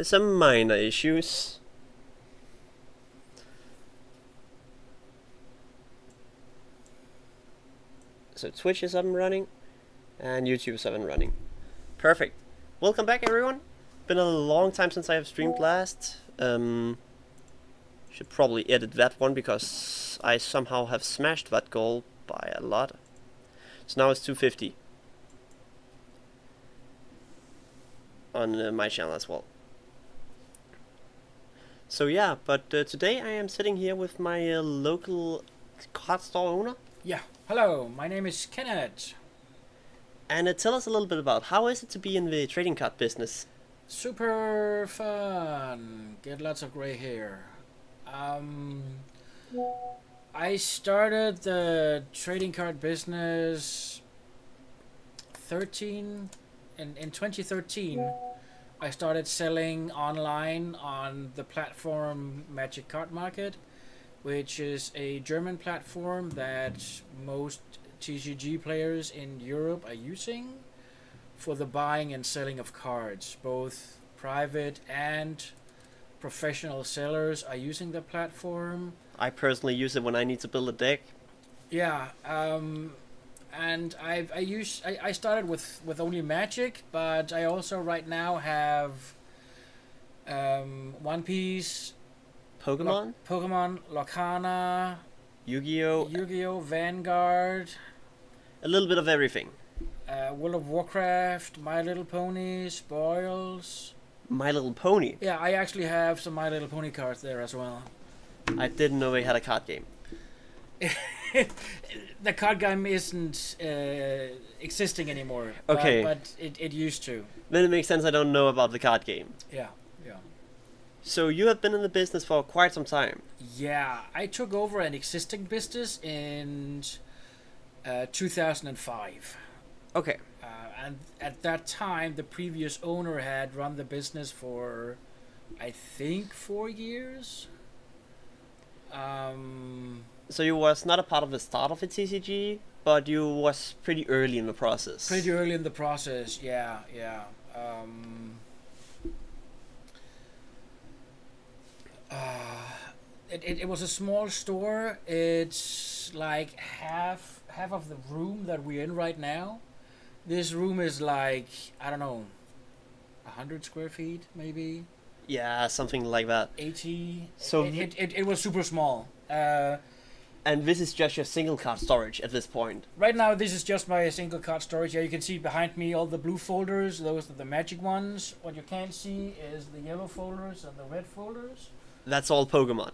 There's some minor issues. So Twitch is up and running, and YouTube is up and running. Perfect. Welcome back, everyone. Been a long time since I have streamed last. Should probably edit that one because I somehow have smashed that goal by a lot. So now it's 250 on my channel as well. So yeah, but today I am sitting here with my local card store owner. Yeah, hello, my name is Kenneth. And tell us a little bit about how is it to be in the trading card business? Super fun, get lots of gray hair. I started the trading card business in 2013. I started selling online on the platform Magic Card Market, which is a German platform that most TCG players in Europe are using for the buying and selling of cards. Both private and professional sellers are using the platform. I personally use it when I need to build a deck. Yeah, and I started with only Magic, but I also right now have One Piece, Pokemon? Pokemon, Lorcana, Yu-Gi-Oh! Vanguard, A little bit of everything. World of Warcraft, My Little Pony, Spoils. My Little Pony. Yeah, I actually have some My Little Pony cards there as well. I didn't know they had a card game. The card game isn't existing anymore. Okay. But it used to. Then it makes sense I don't know about the card game. Yeah. So you have been in the business for quite some time. Yeah, I took over an existing business in 2005. Okay. And at that time, the previous owner had run the business for, I think, 4 years. So you was not a part of the start of the TCG, but you was pretty early in the process. Pretty early in the process, yeah. It was a small store. It's like half of the room that we're in right now. This room is like, I don't know, 100 square feet maybe. Yeah, something like that. 80. So it was super small. And this is just your single card storage at this point. Right now, this is just my single card storage. Yeah, you can see behind me all the blue folders. Those are the magic ones. What you can't see is the yellow folders and the red folders. That's all Pokemon.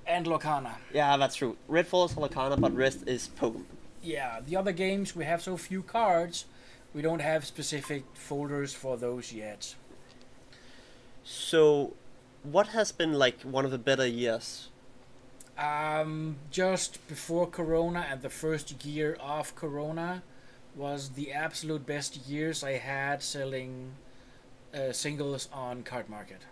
And Lorcana. Yeah, that's true. Red folds Lorcana, but rest is Pokemon. Yeah, the other games, we have so few cards, we don't have specific folders for those yet. So, what has been like one of the better years? Just before Corona and the first year of Corona was the absolute best years I had selling singles on Card Market.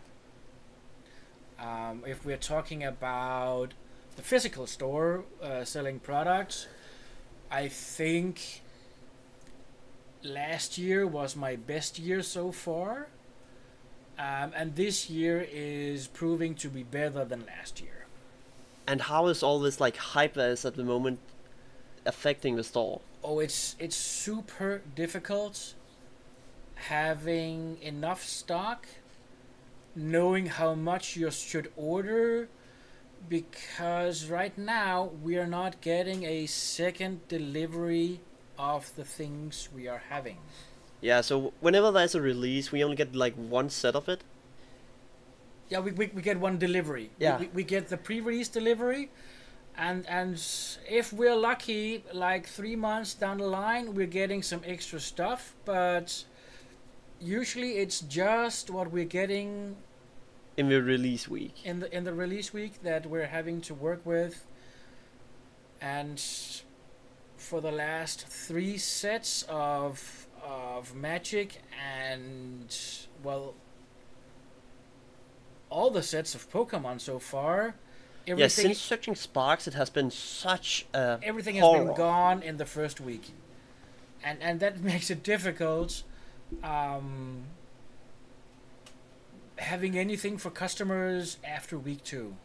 If we're talking about the physical store selling products, I think last year was my best year so far. And this year is proving to be better than last year. And how is all this like hype that is at the moment affecting the store? Oh, it's super difficult having enough stock, knowing how much you should order, because right now we are not getting a second delivery of the things we are having. Yeah, so whenever there's a release, we only get like one set of it. Yeah, we get one delivery. Yeah. We get the pre-release delivery, and if we're lucky, like 3 months down the line, we're getting some extra stuff, but usually it's just what we're getting In the release week. in the release week that we're having to work with. And for the last 3 sets of Magic and, well, all the sets of Pokemon so far, Yeah, since Searching Sparks, it has been such a everything has horror. been gone in the first week, and that makes it difficult having anything for customers after week 2.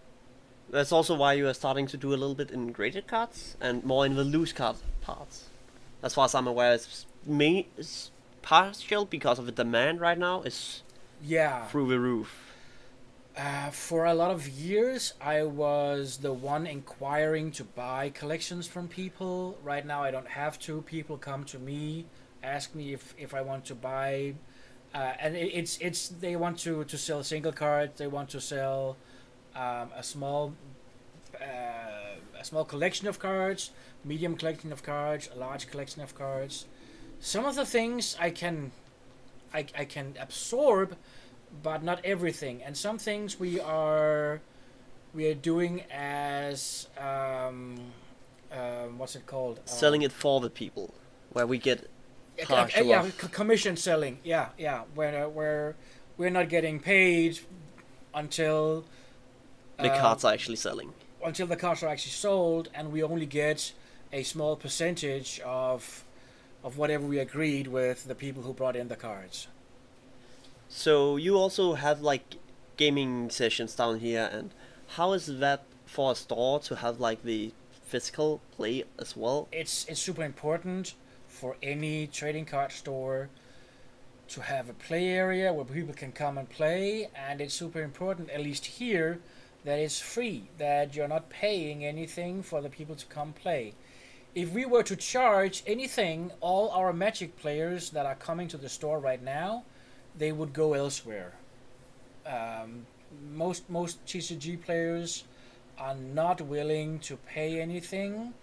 That's also why you are starting to do a little bit in graded cards and more in the loose card parts. As far as I'm aware, it's partial because of the demand right now is Yeah. through the roof. For a lot of years, I was the one inquiring to buy collections from people. Right now, I don't have to. People come to me, ask me if I want to buy, and it's they want to sell single cards. They want to sell a small collection of cards, medium collection of cards, a large collection of cards. Some of the things I can absorb, but not everything. And some things we are doing as what's it called? Selling it for the people, where we get partial Yeah, off. commission selling. Yeah, where we're not getting paid until The cards are actually selling. until the cards are actually sold, and we only get a small percentage of whatever we agreed with the people who brought in the cards. So you also have like gaming sessions down here, and how is that for a store to have like the physical play as well? It's super important for any trading card store to have a play area where people can come and play, and it's super important, at least here, that it's free, that you're not paying anything for the people to come play. If we were to charge anything, all our Magic players that are coming to the store right now, they would go elsewhere. Um, most TCG players are not willing to pay anything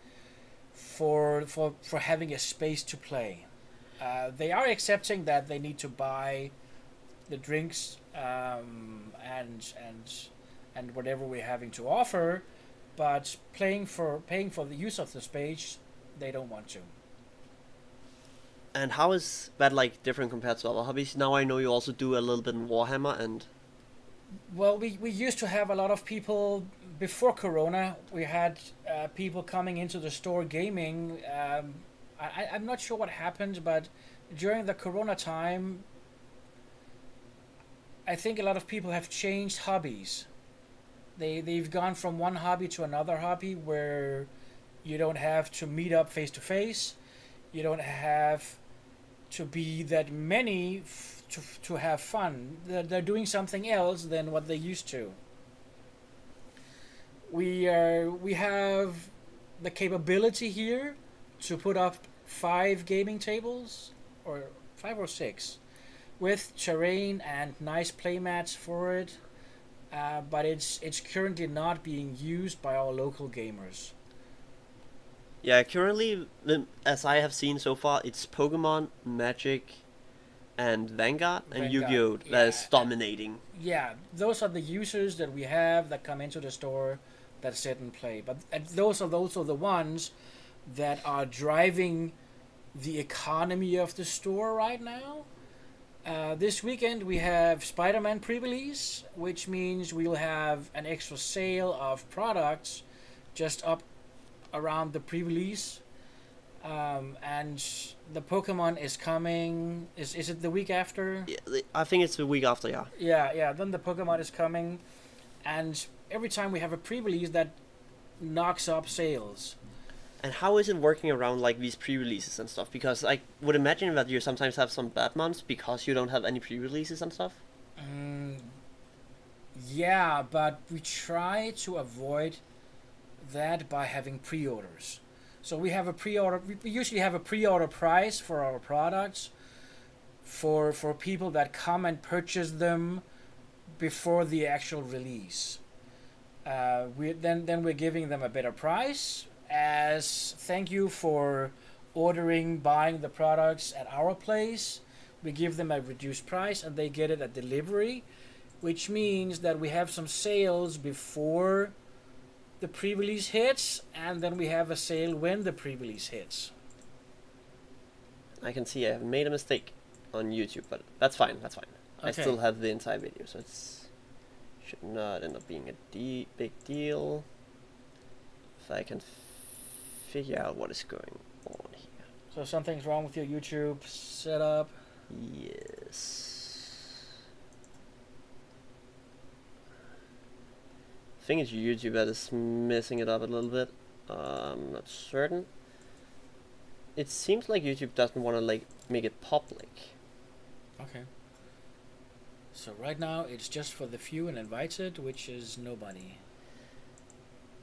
for having a space to play. They are accepting that they need to buy the drinks and whatever we're having to offer, but paying for the use of the space, they don't want to. And how is that like different compared to other hobbies? Now I know you also do a little bit in Warhammer and Well, we used to have a lot of people before Corona. We had people coming into the store gaming. I'm not sure what happened, but during the Corona time, I think a lot of people have changed hobbies. They've gone from one hobby to another hobby where you don't have to meet up face to face. You don't have to be that many to have fun. They're doing something else than what they used to. We have the capability here to put up 5 gaming tables, or 5 or 6, with terrain and nice playmats for it. But it's currently not being used by our local gamers. yeah, currently as I have seen so far, it's Pokemon, Magic, and Vanguard and Vanguard, Yu-Gi-Oh that yeah. is dominating. Yeah, those are the users that we have that come into the store that sit and play. But those are also the ones that are driving the economy of the store right now. This weekend we have Spider-Man pre-release, which means we'll have an extra sale of products just up around the pre-release. And the Pokemon is coming. Is it the week after? Yeah, I think it's the week after, yeah. Yeah. Then the Pokemon is coming, and every time we have a pre-release, that knocks up sales. And how is it working around like these pre-releases and stuff? Because I would imagine that you sometimes have some bad months because you don't have any pre-releases and stuff. Yeah, but we try to avoid that by having pre-orders. So we have a pre-order. We usually have a pre-order price for our products for people that come and purchase them before the actual release. Then we're giving them a better price as thank you for buying the products at our place. We give them a reduced price and they get it at delivery, which means that we have some sales before the pre-release hits, and then we have a sale when the pre-release hits. I can see I have made a mistake on YouTube, but that's fine. That's fine. I Okay. still have the entire video, so it's should not end up being a big deal. If I can figure out what is going on here. So something's wrong with your YouTube setup. Yes. think it's YouTube that is messing it up a little bit. I'm not certain. It seems like YouTube doesn't want to like make it public. Okay. So right now it's just for the few and invited, which is nobody.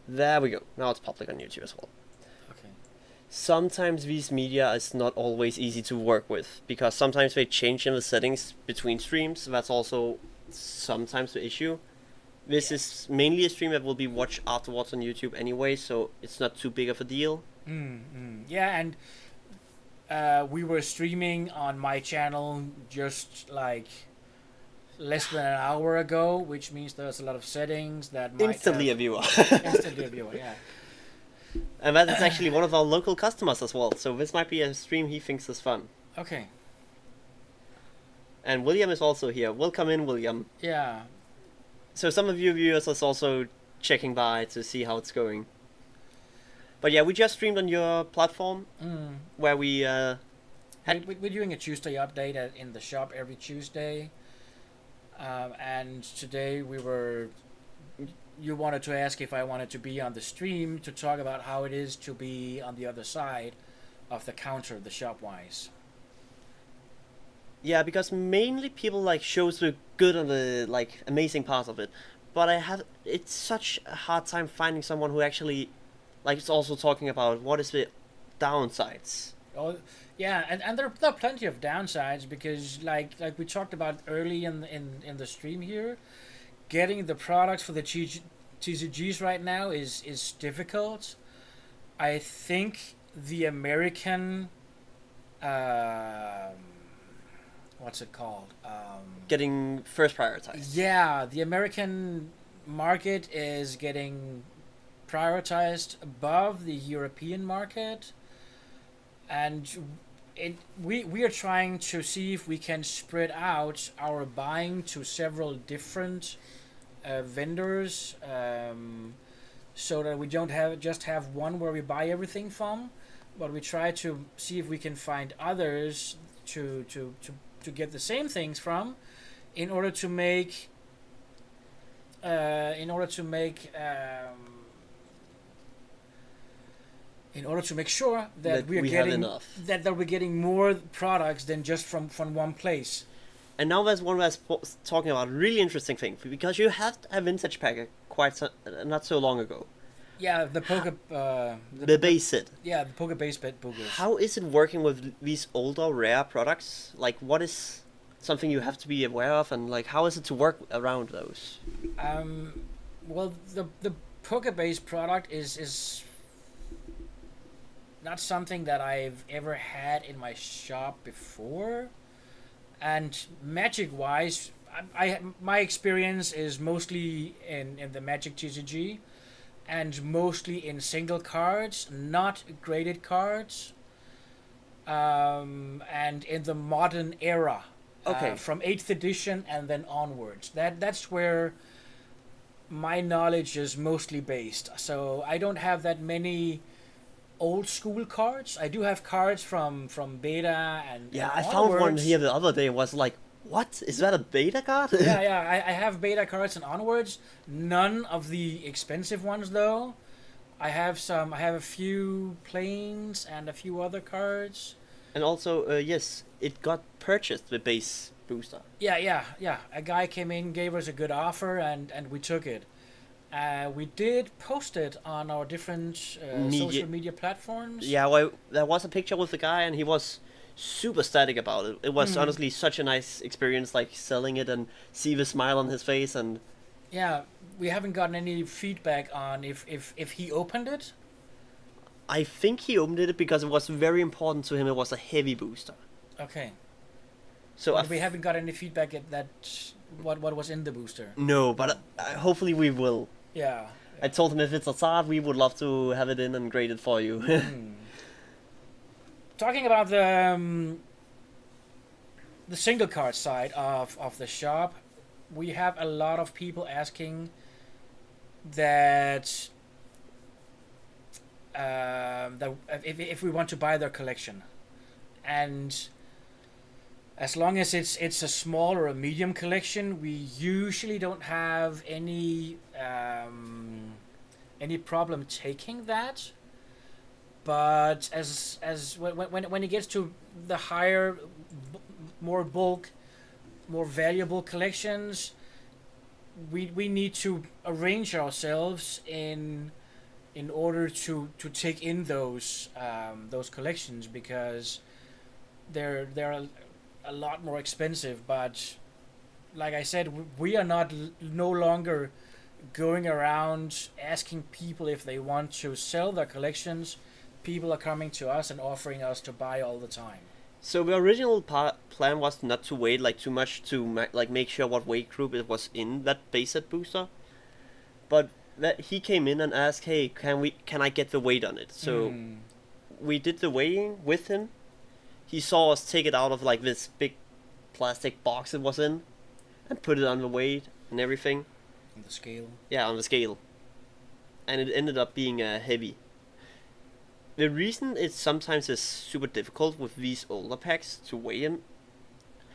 There we go. Now it's public on YouTube as well. Okay. Sometimes these media is not always easy to work with because sometimes they change in the settings between streams. That's also sometimes the issue. This is mainly a stream that will be watched afterwards on YouTube anyway, so it's not too big of a deal. Yeah, and we were streaming on my channel just like less than an hour ago, which means there's a lot of settings that might Instantly a viewer. instantly a viewer, yeah. And that is actually one of our local customers as well, so this might be a stream he thinks is fun. Okay. And William is also here. Welcome in, William. Yeah. So some of you viewers are also checking by to see how it's going. But yeah, we just streamed on your platform, where we're doing a Tuesday update in the shop every Tuesday. And today you wanted to ask if I wanted to be on the stream to talk about how it is to be on the other side of the counter, the shop-wise. Yeah, because mainly people like shows the good and the like amazing parts of it, but it's such a hard time finding someone who actually like is also talking about what is the downsides. Oh, yeah, and there are plenty of downsides because like we talked about early in the stream here, getting the products for the TCGs right now is difficult. I think the American what's it called? Getting first prioritized. Yeah, the American market is getting prioritized above the European market, and we are trying to see if we can spread out our buying to several different vendors, so that we don't have one where we buy everything from, but we try to see if we can find others to get the same things from, in order to make sure that we're getting more products than just from one place. And now there's one that's talking about a really interesting thing, because you had a vintage pack not so long ago. Yeah, the base set. Yeah, the Poke base bet boogers. How is it working with these older rare products? Like, what is something you have to be aware of, and like how is it to work around those? Well, the Poke base product is not something that I've ever had in my shop before, and Magic wise, my experience is mostly in the Magic TCG. And mostly in single cards, not graded cards, and in the modern era, from 8th edition and then onwards. That's where my knowledge is mostly based. So I don't have that many old school cards. I do have cards from beta and I found one here the other day. Was like, what? Is that a beta card? I have beta cards and onwards. None of the expensive ones though. I have a few planes and a few other cards. And also, yes, it got purchased, the base booster. Yeah. A guy came in, gave us a good offer, and we took it. We did post it on our different social media platforms. Yeah, well, there was a picture with the guy, and he was super static about it. It was honestly such a nice experience, like selling it and see the smile on his face. And yeah, we haven't gotten any feedback on if he opened it. I think he opened it because it was very important to him. It was a heavy booster. Okay. So we haven't got any feedback at that. What was in the booster? No, but hopefully we will. Yeah. I told him if it's a Zard, we would love to have it in and grade it for you. Talking about the single card side of the shop, we have a lot of people asking that if we want to buy their collection, and As long as it's a small or a medium collection, we usually don't have any problem taking that. But as when it gets to the higher, more bulk, more valuable collections, we need to arrange ourselves in order to take in those collections, because they're a lot more expensive. But like I said, we are not no longer going around asking people if they want to sell their collections. People are coming to us and offering us to buy all the time. So the original plan was not to wait like too much to like make sure what weight group it was in that base set booster, but that he came in and asked, "Hey, can I get the weight on it?" So we did the weighing with him. He saw us take it out of like this big plastic box it was in, and put it on the weight and everything. On the scale. Yeah, on the scale, and it ended up being heavy. The reason it sometimes is super difficult with these older packs to weigh him,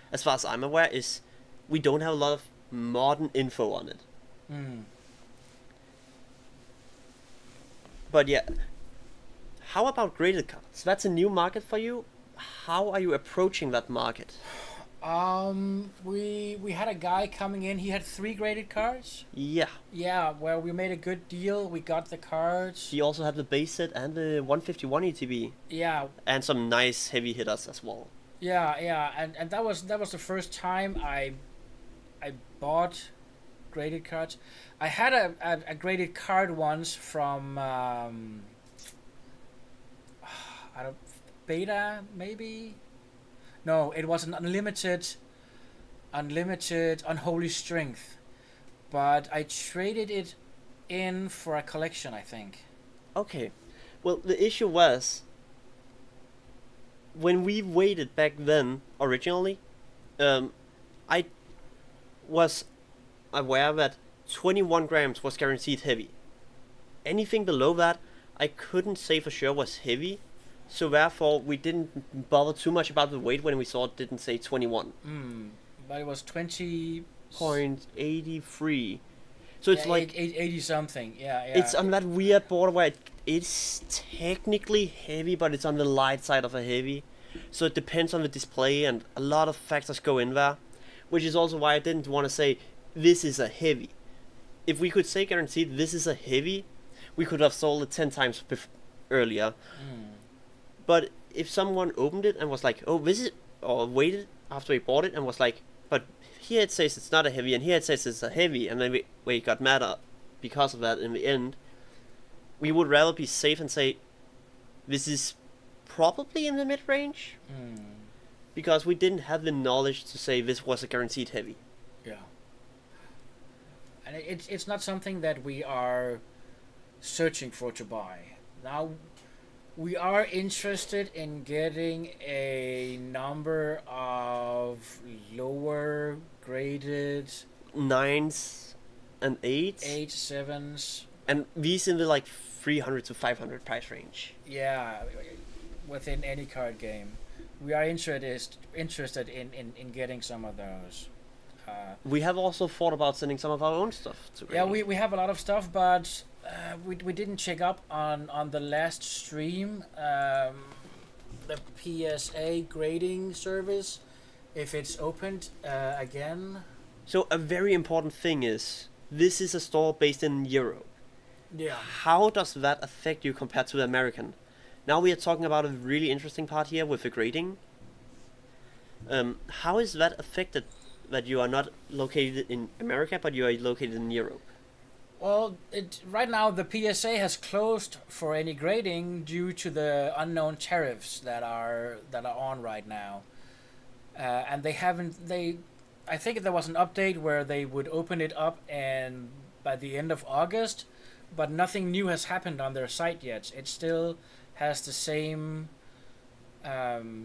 as far as I'm aware, is we don't have a lot of modern info on it. But yeah, how about graded cards? That's a new market for you. How are you approaching that market? We had a guy coming in. He had 3 graded cards. Yeah. Yeah, well, we made a good deal. We got the cards. He also had the base set and the 151 ETB. Yeah. And some nice heavy hitters as well. Yeah, and that was the first time I bought graded cards. I had a graded card once from I don't Beta maybe. No, it was an unlimited unholy strength, but I traded it in for a collection, I think. Okay, well the issue was when we waited back then originally, I was aware that 21 grams was guaranteed heavy. Anything below that, I couldn't say for sure was heavy, so therefore we didn't bother too much about the weight when we saw it didn't say 21. But it was 20. 0.83. So it's like 80 something. Yeah. It's on that weird border where it's technically heavy, but it's on the light side of a heavy. So it depends on the display, and a lot of factors go in there, which is also why I didn't want to say this is a heavy. If we could say guaranteed this is a heavy, we could have sold it 10 times earlier. But if someone opened it and was like, "Oh, this is," or waited after he bought it and was like, "But here it says it's not a heavy, and here it says it's a heavy," and then we got mad because of that in the end, we would rather be safe and say, "This is probably in the mid-range," because we didn't have the knowledge to say this was a guaranteed heavy. Yeah. And it's not something that we are searching for to buy. Now, we are interested in getting a number of lower graded 9s and 8s. 8, 7s. And these in the like 300 to 500 price range. Yeah, within any card game. We are interested in getting some of those. We have also thought about sending some of our own stuff to Yeah, grading. we have a lot of stuff, but we didn't check up on the last stream, the PSA grading service, if it's opened again. So a very important thing is, this is a store based in Europe. Yeah. How does that affect you compared to the American? Now we are talking about a really interesting part here with the grading. How is that affected that you are not located in America but you are located in Europe? Well, right now the PSA has closed for any grading due to the unknown tariffs that are on right now, and they haven't. I think there was an update where they would open it up and by the end of August, but nothing new has happened on their site yet. It still has the same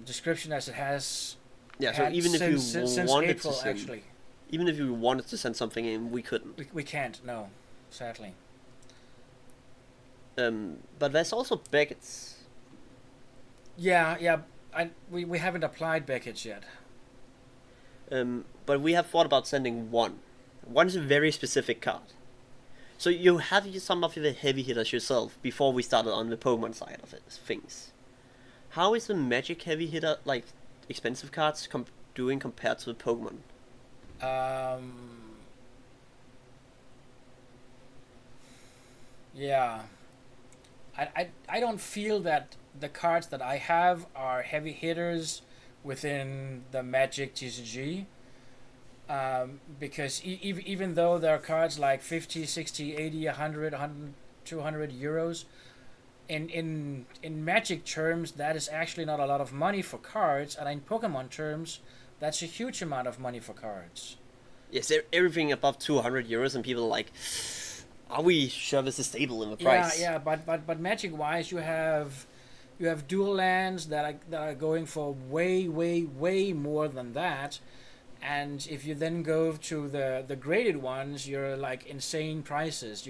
description as it has. Yeah, so even if you since wanted April, to send, actually, even if you wanted to send something in, we couldn't. we can't. No, sadly. But there's also Beckett's. Yeah. We haven't applied Beckett's yet. But we have thought about sending one. One is a very specific card. So you have some of the heavy hitters yourself before we started on the Pokemon side of it, things. How is the Magic heavy hitter, like expensive cards, doing compared to the Pokemon? Um, yeah, I don't feel that the cards that I have are heavy hitters within the Magic TCG. Because even though there are cards like 50, 60, 80, 100, 100, 200 euros, in Magic terms, that is actually not a lot of money for cards, and in Pokemon terms, that's a huge amount of money for cards. Yes, everything above 200 euros, and people are like, are we sure this is stable in the Yeah, price? yeah, but Magic wise, you have dual lands that are going for way more than that. And if you then go to the graded ones, you're like insane prices.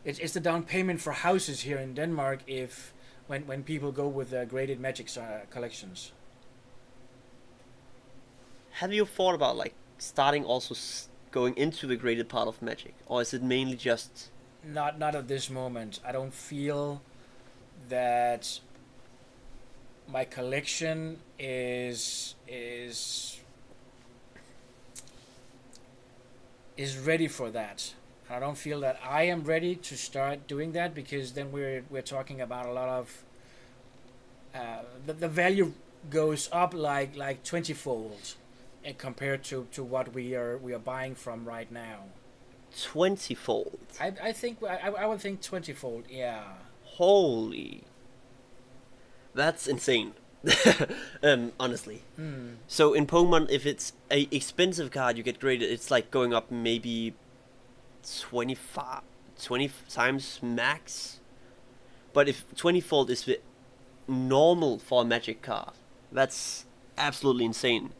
It's the down payment for houses here in Denmark if when people go with the graded Magic collections. Have you thought about like starting also going into the graded part of Magic, or is it mainly just Not at this moment. I don't feel that my collection is ready for that. I don't feel that I am ready to start doing that because then we're talking about a lot of the value goes up like 20-fold compared to what we are buying from right now. 20-fold? I think I would think 20-fold. Yeah. Holy, that's insane. Honestly. Hmm. So in Pokemon, if it's a expensive card you get graded, it's like going up maybe 25, 20 times max. But if 20-fold is the normal for a Magic card, that's absolutely insane.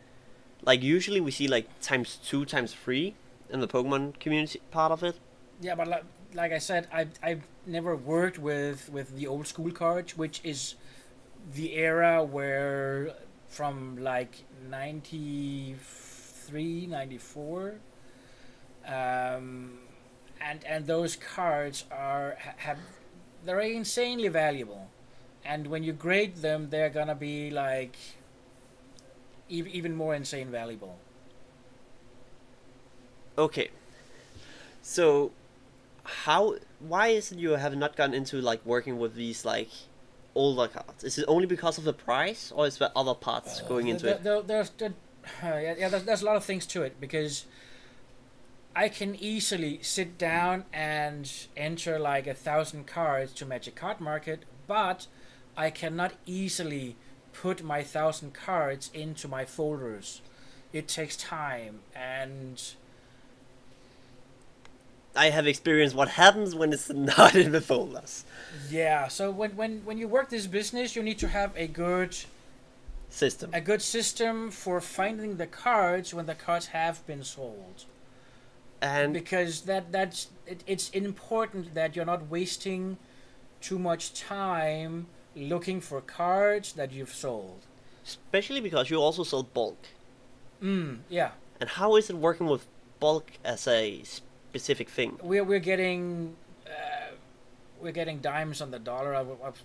Like usually we see like times 2, times 3 in the Pokemon community part of it. Yeah, but like I said, I've never worked with the old school cards, which is the era where from like 93, 94, and those cards have they're insanely valuable, and when you grade them they're gonna be like even more insane valuable. Okay, so why is it you have not gone into like working with these like older cards? Is it only because of the price, or is there other parts going into it? There's a lot of things to it because I can easily sit down and enter like 1,000 cards to Magic Card Market, but I cannot easily put my 1,000 cards into my folders. It takes time, and I have experienced what happens when it's not in the folders. yeah. So when you work this business, you need to have System. a good system for finding the cards when the cards have been sold. And Because it's important that you're not wasting too much time looking for cards that you've sold. especially because you also sell bulk. Yeah. And how is it working with bulk as a specific thing? We're getting dimes on the dollar. I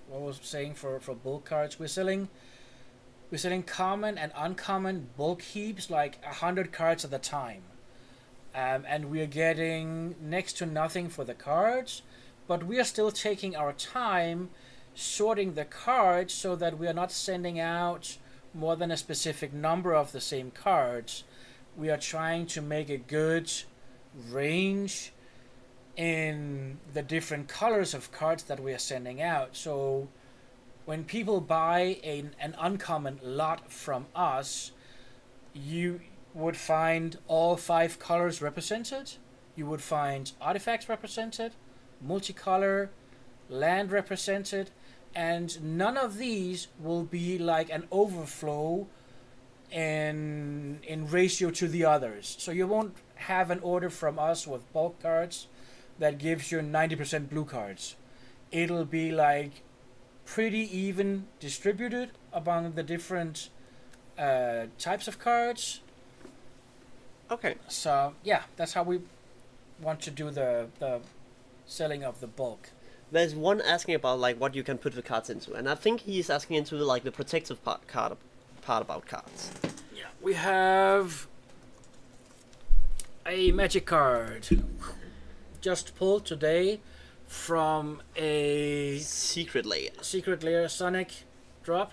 was saying for bulk cards, we're selling common and uncommon bulk heaps like 100 cards at a time. And we are getting next to nothing for the cards, but we are still taking our time sorting the cards so that we are not sending out more than a specific number of the same cards. We are trying to make a good range in the different colors of cards that we are sending out. So when people buy an uncommon lot from us, you would find all 5 colors represented. You would find artifacts represented, multicolor, land represented, and none of these will be like an overflow in ratio to the others. So you won't have an order from us with bulk cards that gives you 90% blue cards. It'll be like pretty even distributed among the different types of cards, Okay. So yeah, that's how we want to do the selling of the bulk. There's one asking about like what you can put the cards into, and I think he's asking into like the protective part about cards. Yeah, we have a magic card just pulled today from a Secret layer. secret layer Sonic drop.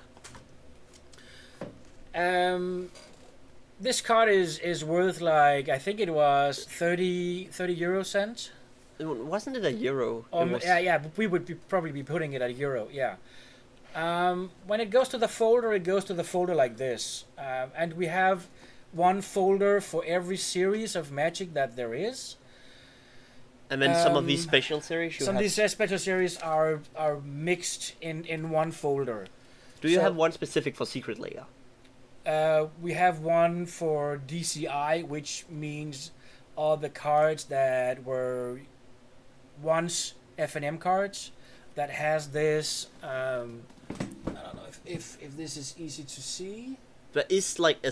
This card is worth like I think it was 30 euro cents. Wasn't it a euro? Yeah, but we would probably be putting it at euro. Yeah. When it goes to the folder, it goes to the folder like this, and we have one folder for every series of Magic that there is. And then some of these special series. Some of these special series are mixed in one folder. Do you have one specific for secret layer? We have one for DCI, which means all the cards that were once F&M cards that has this. I don't know if this is easy to see. But it's like a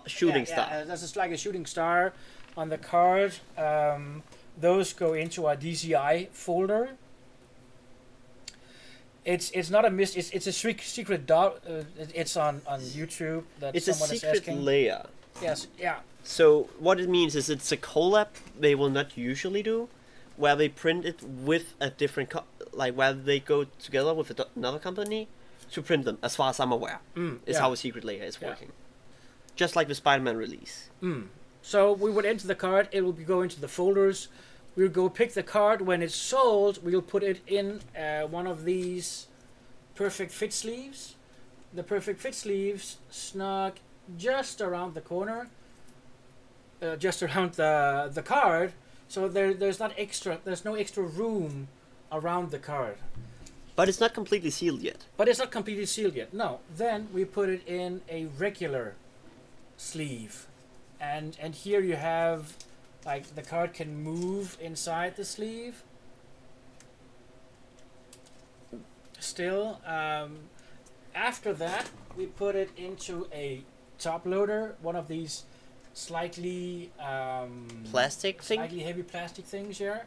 shooting star. That's just like a shooting star on the card. Those go into our DCI folder. It's not a it's a secret dot. It's on YouTube that it's someone a is secret asking. layer. Yes, yeah. So what it means is it's a collab they will not usually do, where they print it with a different like where they go together with another company to print them. As far as I'm aware, is how a secret layer is working. Just like the Spider-Man release. So we would enter the card. It will go into the folders. We'll go pick the card. When it's sold, we'll put it in one of these perfect fit sleeves. The perfect fit sleeves snug just around the corner, just around the card. So there's no extra room around the card. But it's not completely sealed yet. No. Then we put it in a regular sleeve, and here you have. Like the card can move inside the sleeve. Still, after that, we put it into a top loader, one of these slightly slightly heavy plastic things here.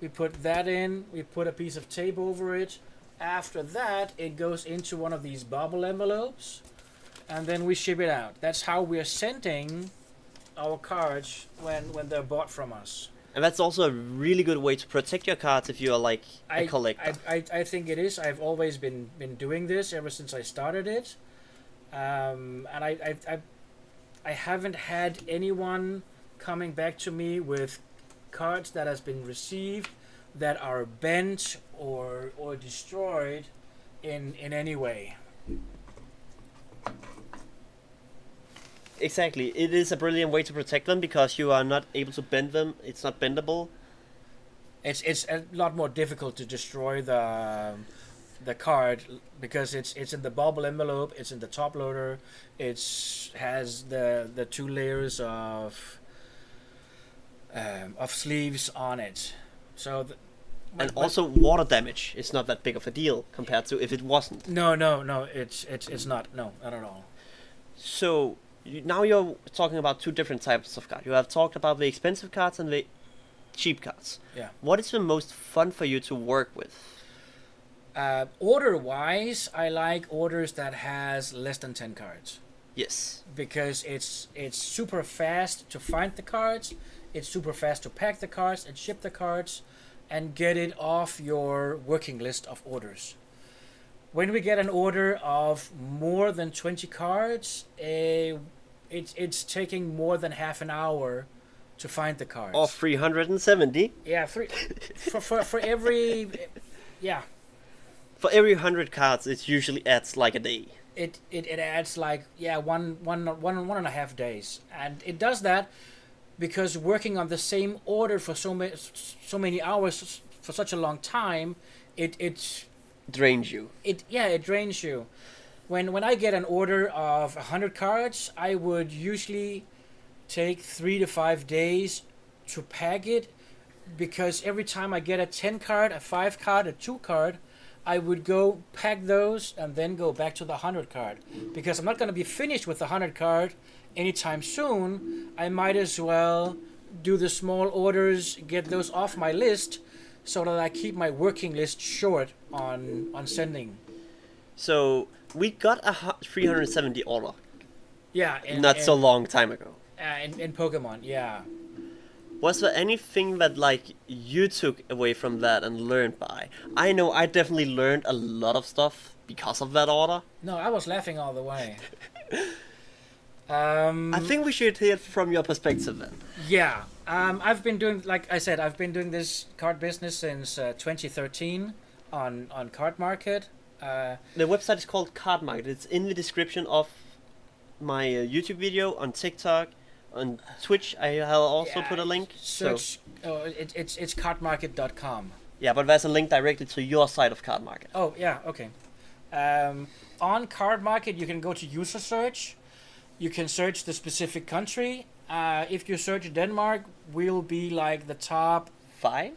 We put that in. We put a piece of tape over it. After that, it goes into one of these bubble envelopes, and then we ship it out. That's how we are sending our cards when they're bought from us. And that's also a really good way to protect your cards if you are like a collector. I think it is. I've always been doing this ever since I started it. And I haven't had anyone coming back to me with cards that has been received that are bent or destroyed in any way. Exactly. It is a brilliant way to protect them because you are not able to bend them. It's not bendable. It's a lot more difficult to destroy the card because it's in the bubble envelope. It's in the top loader. It has the two layers of sleeves on it. So. And also water damage is not that big of a deal compared to if it wasn't. No. It's not. No, not at all. So. Now you're talking about two different types of cards. You have talked about the expensive cards and the cheap cards. Yeah. What is the most fun for you to work with? Order-wise, I like orders that has less than 10 cards. Yes. Because it's super fast to find the cards, it's super fast to pack the cards and ship the cards, and get it off your working list of orders. When we get an order of more than 20 cards, it's taking more than half an hour to find the cards. Or 370. Yeah, for every, yeah. For every 100 cards, it usually adds like a day. It adds like one and a half days, and it does that because working on the same order for so many hours for such a long time, it drains you. It drains you. When I get an order of 100 cards, I would usually take 3 to 5 days to pack it, because every time I get a 10 card, a 5 card, a 2 card, I would go pack those and then go back to the 100 card, because I'm not going to be finished with the 100 card anytime soon. I might as well do the small orders, get those off my list, so that I keep my working list short on sending. So we got a 370 order Yeah, not so long time ago. in Pokemon, yeah. Was there anything that like you took away from that and learned by? I know I definitely learned a lot of stuff because of that order. No, I was laughing all the way. I think we should hear from your perspective then. Yeah, I've been doing, like I said, I've been doing this card business since 2013 on Card Market. The website is called Card Market. It's in the description of my YouTube video, on TikTok, on Twitch. I'll also put a link. Search. It's cardmarket.com. Yeah, but there's a link directly to your site of Card Market. Oh yeah, okay. On Card Market, you can go to user search. You can search the specific country. If you search Denmark, we'll be like the top 5?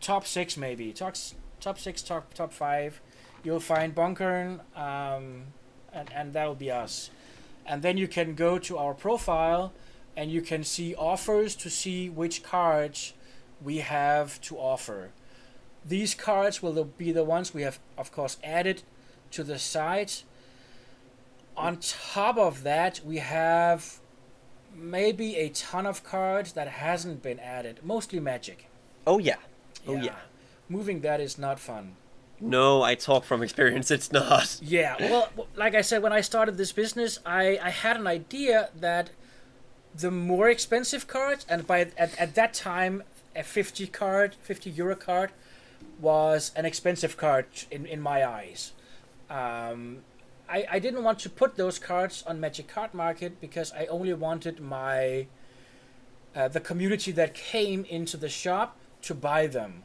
Top 6 maybe. Top 6, top 5. You'll find Bunkern, and that'll be us. And then you can go to our profile, and you can see offers to see which cards we have to offer. These cards will be the ones we have, of course, added to the site. On top of that, we have maybe a ton of cards that hasn't been added, mostly Magic. Oh yeah. Oh yeah. Moving that is not fun. No, I talk from experience, it's not. Yeah, well, like I said, when I started this business, I had an idea that the more expensive cards, and at that time, a 50 euro card was an expensive card in my eyes. I didn't want to put those cards on Magic Card Market because I only wanted the community that came into the shop to buy them.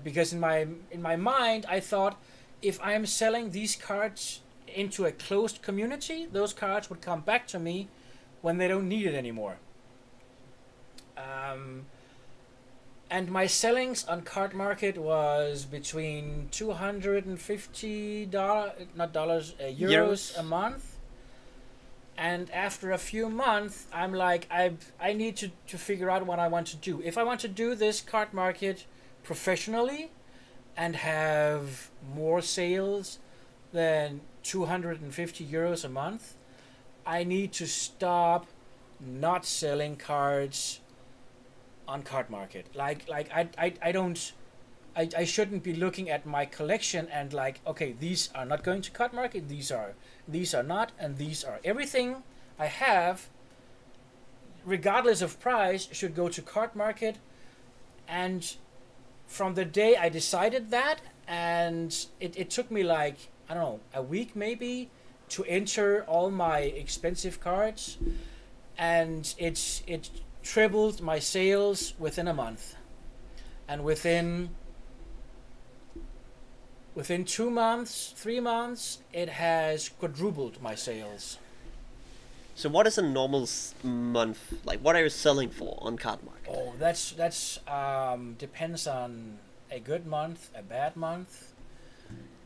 Because in my mind, I thought, if I'm selling these cards into a closed community, those cards would come back to me when they don't need it anymore. And my sellings on Card Market was between $250, not dollars, euros a month. And after a few months, I'm like, I need to figure out what I want to do. If I want to do this Card Market professionally and have more sales than 250 euros a month, I need to stop not selling cards on Card Market. I shouldn't be looking at my collection and like, okay, these are not going to Card Market, these are not, and these are. Everything I have, regardless of price, should go to Card Market. And from the day I decided that, and it took me like, I don't know, a week maybe to enter all my expensive cards, and it tripled my sales within a month. And within 2 months, 3 months, it has quadrupled my sales. So what is a normal month? Like, what are you selling for on Card Market? Oh, that's depends on a good month, a bad month.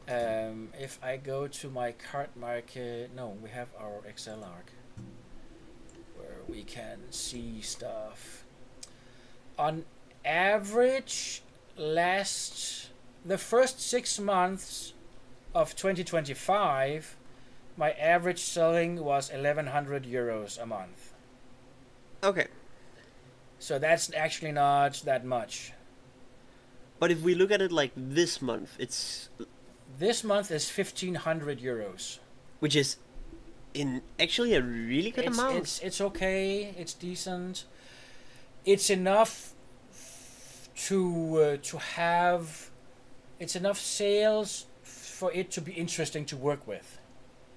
If I go to my Card Market, no, we have our Excel arc where we can see stuff. On average, the first 6 months of 2025, my average selling was 1,100 euros a month. Okay. So that's actually not that much. But if we look at it like this month, This month is 1,500 euros. which is in actually a really good amount. It's okay. It's decent. It's enough to have. It's enough sales for it to be interesting to work with.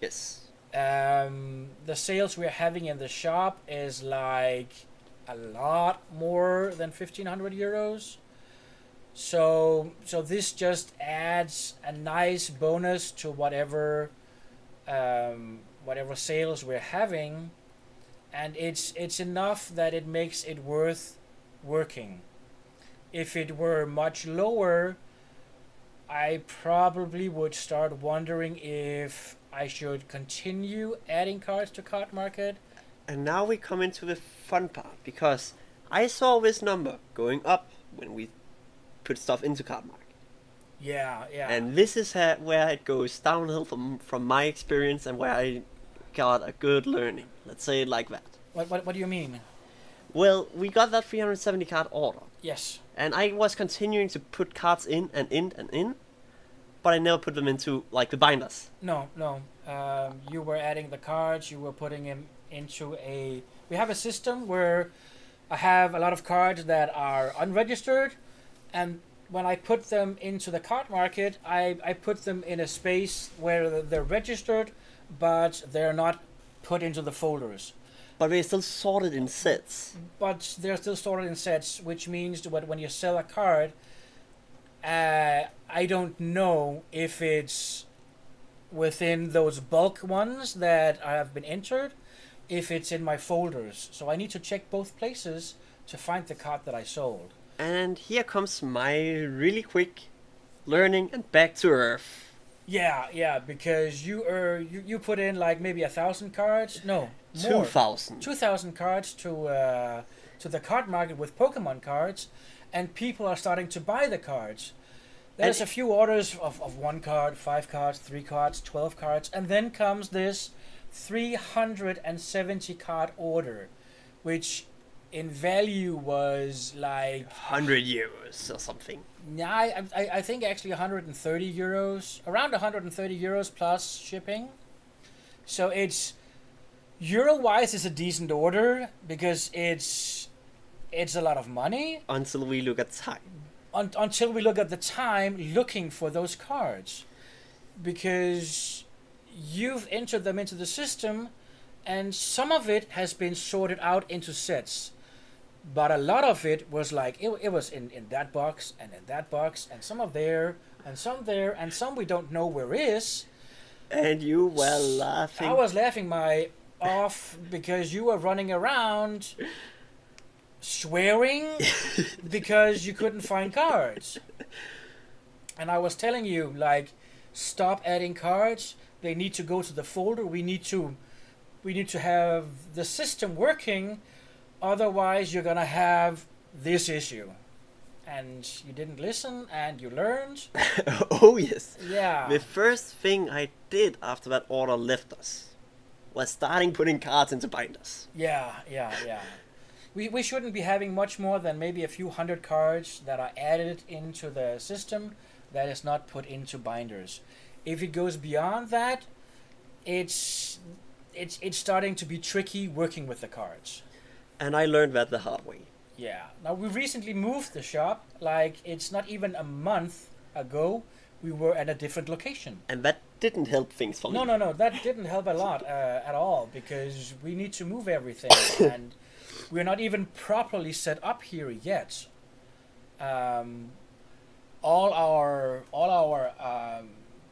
Yes. The sales we're having in the shop is like a lot more than 1,500 euros. So this just adds a nice bonus to whatever sales we're having, and it's enough that it makes it worth working. If it were much lower, I probably would start wondering if I should continue adding cards to Card Market. And now we come into the fun part, because I saw this number going up when we put stuff into Card Market. Yeah, yeah. And this is where it goes downhill from my experience, and where I got a good learning. Let's say it like that. What do you mean? Well, we got that 370 card order, Yes. and I was continuing to put cards in and in and in, but I never put them into like the binders. No, no. You were adding the cards. You were putting them into a. We have a system where I have a lot of cards that are unregistered, and when I put them into the Card Market, I put them in a space where they're registered, but they're not put into the folders. But they're still sorted in sets. But they're still sorted in sets, which means that when you sell a card, I don't know if it's within those bulk ones that have been entered, if it's in my folders. So I need to check both places to find the card that I sold. And here comes my really quick learning and back to earth. Yeah, because you put in like maybe 1,000 cards. No, more. 2,000. 2,000 cards to the Card Market with Pokemon cards, and people are starting to buy the cards. There's a few orders of 1 card, 5 cards, 3 cards, 12 cards, and then comes this 370 card order, which in value was like 100 euros or something. yeah, I think actually 130 euros, around 130 euros plus shipping. So it's euro wise is a decent order because it's a lot of money Until we look at time. until we look at the time looking for those cards, because you've entered them into the system and some of it has been sorted out into sets, but a lot of it was like it was in that box and in that box and some of there and some there and some we don't know where is. And you were laughing. I was laughing my off because you were running around swearing because you couldn't find cards. And I was telling you, like, stop adding cards. They need to go to the folder. We need to have the system working. Otherwise, you're gonna have this issue. And you didn't listen, and you learned. Oh yes. Yeah. The first thing I did after that order left us was starting putting cards into binders. Yeah. We shouldn't be having much more than maybe a few hundred cards that are added into the system that is not put into binders. If it goes beyond that, it's starting to be tricky working with the cards. And I learned that the hard way. Yeah. Now we recently moved the shop. Like it's not even a month ago, we were at a different location. And that didn't help things for me. No. That didn't help a lot at all because we need to move everything and we're not even properly set up here yet. All our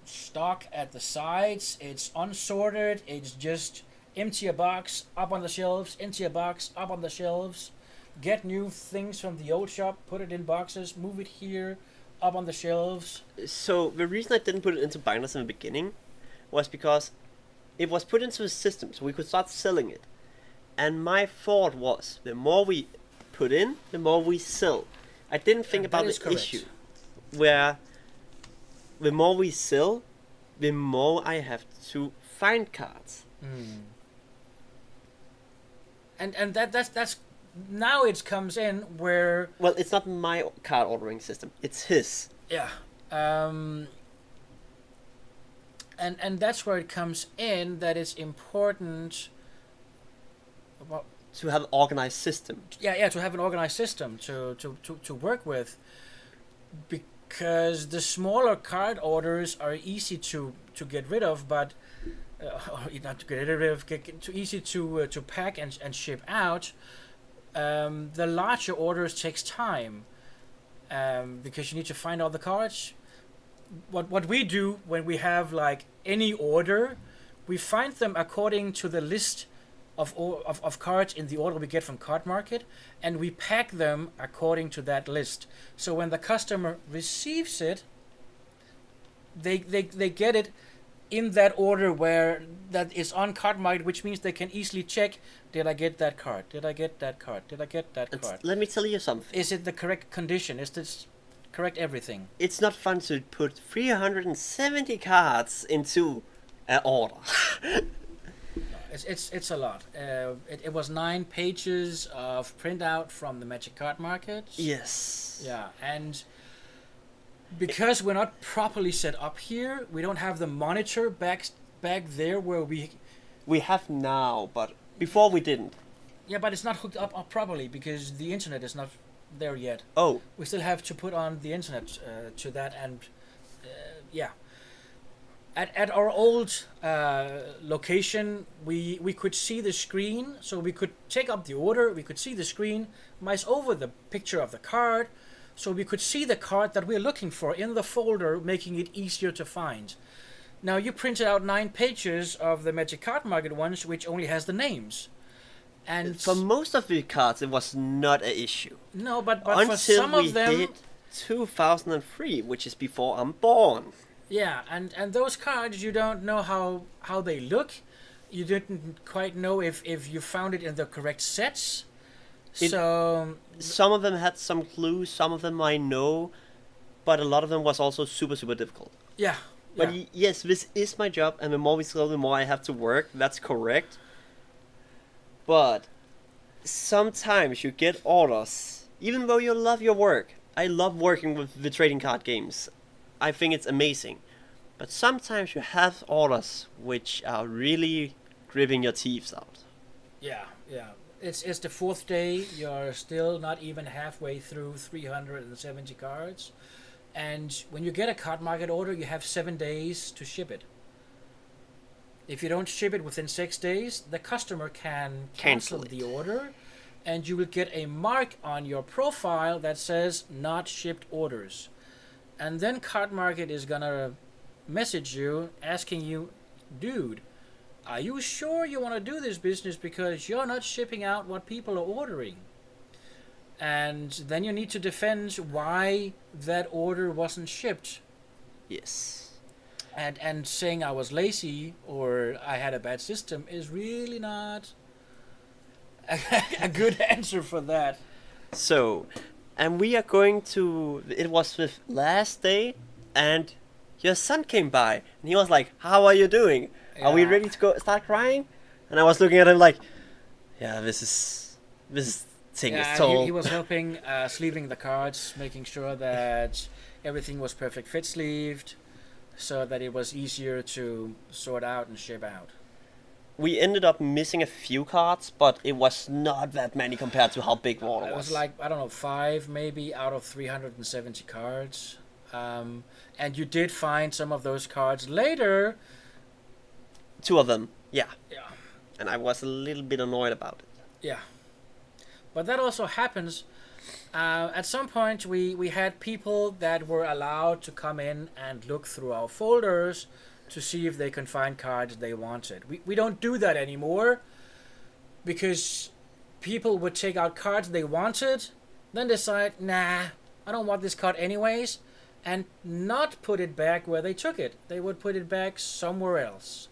stock at the sides, it's unsorted. It's just empty a box up on the shelves, empty a box up on the shelves. Get new things from the old shop, put it in boxes, move it here, up on the shelves. So the reason I didn't put it into binders in the beginning was because it was put into the system so we could start selling it. And my thought was, the more we put in, the more we sell. I didn't think about the correct. issue where the more we sell, the more I have to find cards. And that's now it comes in where Well, it's not my card ordering system; it's his. yeah, and that's where it comes in that it's important. Well, To have an organized system. yeah, to have an organized system to work with, because the smaller card orders are easy to get rid of, but not to get rid of, too easy to pack and ship out. The larger orders takes time because you need to find all the cards. What we do when we have like any order, we find them according to the list of cards in the order we get from Card Market, and we pack them according to that list. So when the customer receives it, they get it in that order where that is on card market, which means they can easily check: did I get that card? Did I get that card? Did I get that card? Let me tell you something. Is it the correct condition? Is this correct everything? It's not fun to put 370 cards into an order. It's a lot. It was 9 pages of printout from the Magic Card Market. Yes. Yeah, and because we're not properly set up here, we don't have the monitor back there where We have now, but before we didn't. Yeah, but it's not hooked up properly because the internet is not there yet. Oh. We still have to put on the internet to that, and yeah. At our old location, we could see the screen, so we could take up the order, we could see the screen, mouse over the picture of the card, so we could see the card that we're looking for in the folder, making it easier to find. Now you printed out 9 pages of the Magic Card Market ones, which only has the names. And for most of the cards, it was not an issue. No, but until for some of them, we hit 2003, which is before I'm born. Yeah, and those cards, you don't know how they look. You didn't quite know if you found it in the correct sets. So some of them had some clues, some of them I know, but a lot of them was also super, super difficult. Yeah. But yes, this is my job, and the more we scroll, the more I have to work. That's correct. But sometimes you get orders, even though you love your work. I love working with the trading card games. I think it's amazing. But sometimes you have orders which are really gripping your teeth out. Yeah. It's the 4th day. You're still not even halfway through 370 cards. And when you get a card market order, you have 7 days to ship it. If you don't ship it within 6 days, the customer can cancel the order, and you will get a mark on your profile that says not shipped orders. And then Card Market is gonna message you asking you, dude, are you sure you want to do this business, because you're not shipping out what people are ordering? And then you need to defend why that order wasn't shipped. Yes. And saying I was lazy or I had a bad system is really not a good answer for that. So, and we are going to, it was the last day, and your son came by, and he was like, how are you doing? Are we ready to go start crying? And I was looking at him like, yeah, this thing is toll. He was helping sleeving the cards, making sure that everything was perfect fit sleeved, so that it was easier to sort out and ship out. We ended up missing a few cards, but it was not that many compared to how big the order was. It was like, I don't know, 5 maybe out of 370 cards. And you did find some of those cards later. 2 of them, yeah. Yeah. And I was a little bit annoyed about it. Yeah. But that also happens. At some point, we had people that were allowed to come in and look through our folders to see if they can find cards they wanted. We don't do that anymore, because people would take out cards they wanted, then decide, nah, I don't want this card anyways, and not put it back where they took it. They would put it back somewhere else,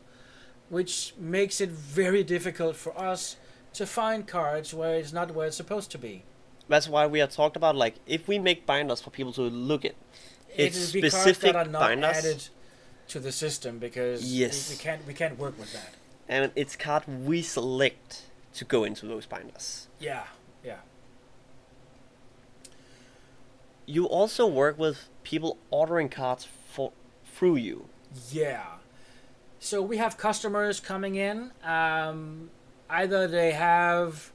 which makes it very difficult for us to find cards where it's not where it's supposed to be. That's why we have talked about, like, if we make binders for people to look at, it's specific specific cards that are not binders. Added to the system, because Yes. we can't work with that. And it's card we select to go into those binders. Yeah. You also work with people ordering cards through you. Yeah. So we have customers coming in. Either they have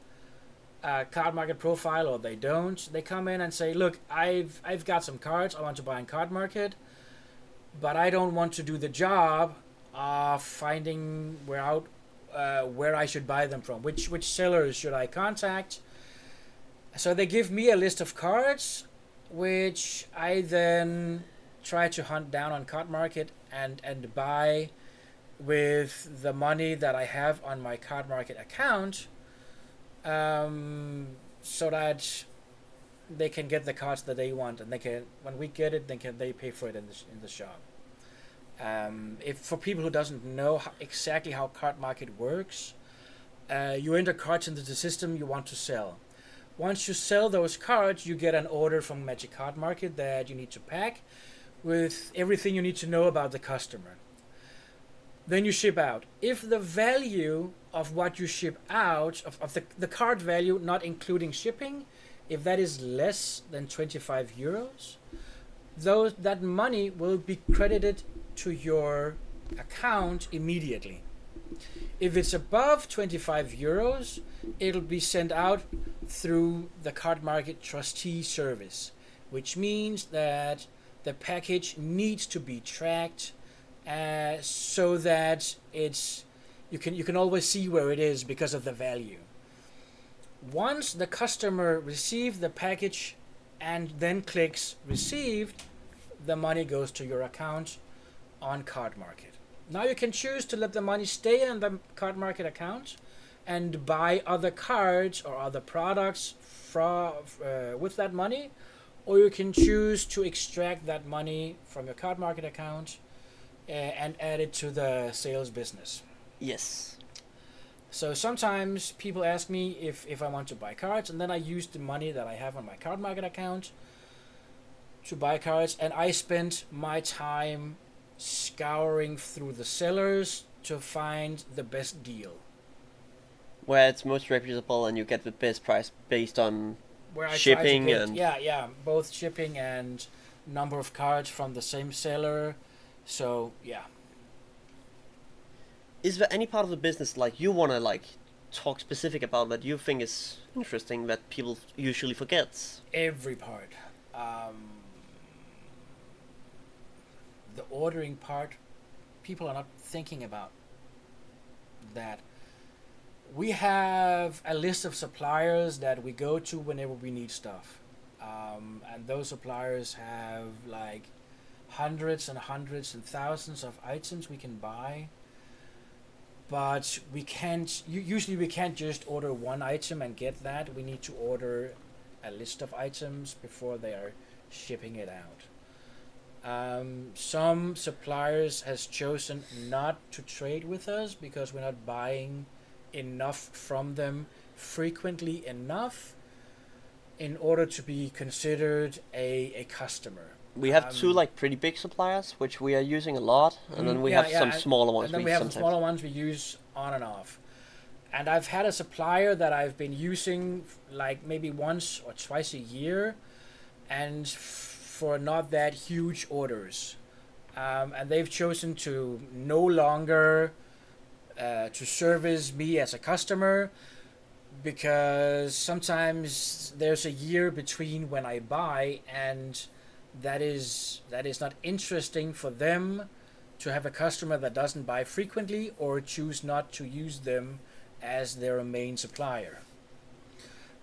a card market profile or they don't. They come in and say, look, I've got some cards I want to buy in card market, but I don't want to do the job of finding where I should buy them from. Which sellers should I contact? So they give me a list of cards, which I then try to hunt down on card market and buy with the money that I have on my card market account, so that they can get the cards that they want, and they can, when we get it, they pay for it in the shop. If for people who doesn't know exactly how card market works, you enter cards into the system you want to sell. Once you sell those cards, you get an order from Magic Card Market that you need to pack with everything you need to know about the customer. Then you ship out. If the value of what you ship out, of the card value, not including shipping, if that is less than 25 euros, that money will be credited to your account immediately. If it's above 25 euros, it'll be sent out through the card market trustee service, which means that the package needs to be tracked so that you can always see where it is because of the value. Once the customer receives the package and then clicks received, the money goes to your account on Card Market. Now you can choose to let the money stay in the Card Market account and buy other cards or other products with that money, or you can choose to extract that money from your Card Market account and add it to the sales business. Yes. So sometimes people ask me if I want to buy cards, and then I use the money that I have on my Card Market account to buy cards, and I spend my time scouring through the sellers to find the best deal. Where it's most reputable and you get the best price based on Where I shipping try to and... yeah, both shipping and number of cards from the same seller. So yeah. Is there any part of the business like you wanna like talk specific about that you think is interesting that people usually forget? Every part. The ordering part, people are not thinking about that. We have a list of suppliers that we go to whenever we need stuff. And those suppliers have like hundreds and hundreds and thousands of items we can buy. But we can't, usually we can't just order one item and get that. We need to order a list of items before they are shipping it out. Some suppliers has chosen not to trade with us because we're not buying enough from them frequently enough in order to be considered a customer. We have two like pretty big suppliers which we are using a lot, and then we have some smaller ones. And then we have some smaller ones we use on and off. And I've had a supplier that I've been using like maybe once or twice a year, and for not that huge orders. And they've chosen to no longer to service me as a customer, because sometimes there's a year between when I buy, and that is not interesting for them to have a customer that doesn't buy frequently or choose not to use them as their main supplier.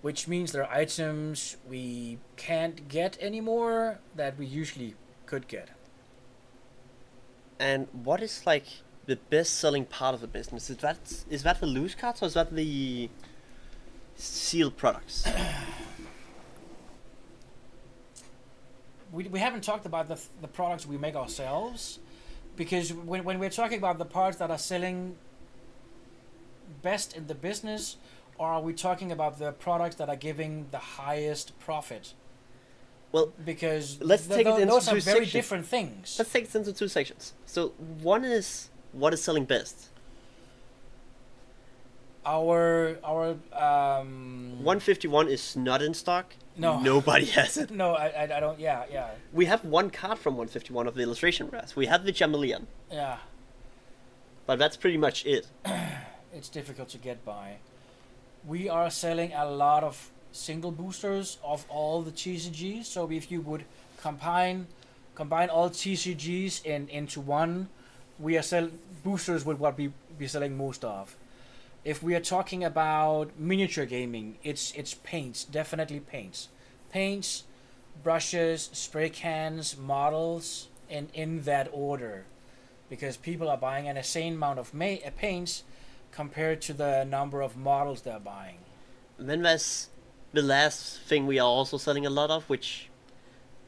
Which means there are items we can't get anymore that we usually could get. And what is like the best selling part of the business? Is that the loose cards or is that the sealed products? We haven't talked about the products we make ourselves, because when we're talking about the parts that are selling best in the business, or are we talking about the products that are giving the highest profit? Well, because let's take it into those two are very sections. different things. Let's take it into two sections. So one is what is selling best. Our 151 is not in stock. No. Nobody has it. No, I don't. Yeah. We have one card from 151 of the illustration rares. We have the Chameleon. Yeah. But that's pretty much it. It's difficult to get by. We are selling a lot of single boosters of all the TCGs. So if you would combine all TCGs into one, we are boosters with what we be selling most of. If we are talking about miniature gaming, it's paints, definitely paints. Paints, brushes, spray cans, models, and in that order. Because people are buying an insane amount of paints compared to the number of models they're buying. And then there's the last thing we are also selling a lot of, which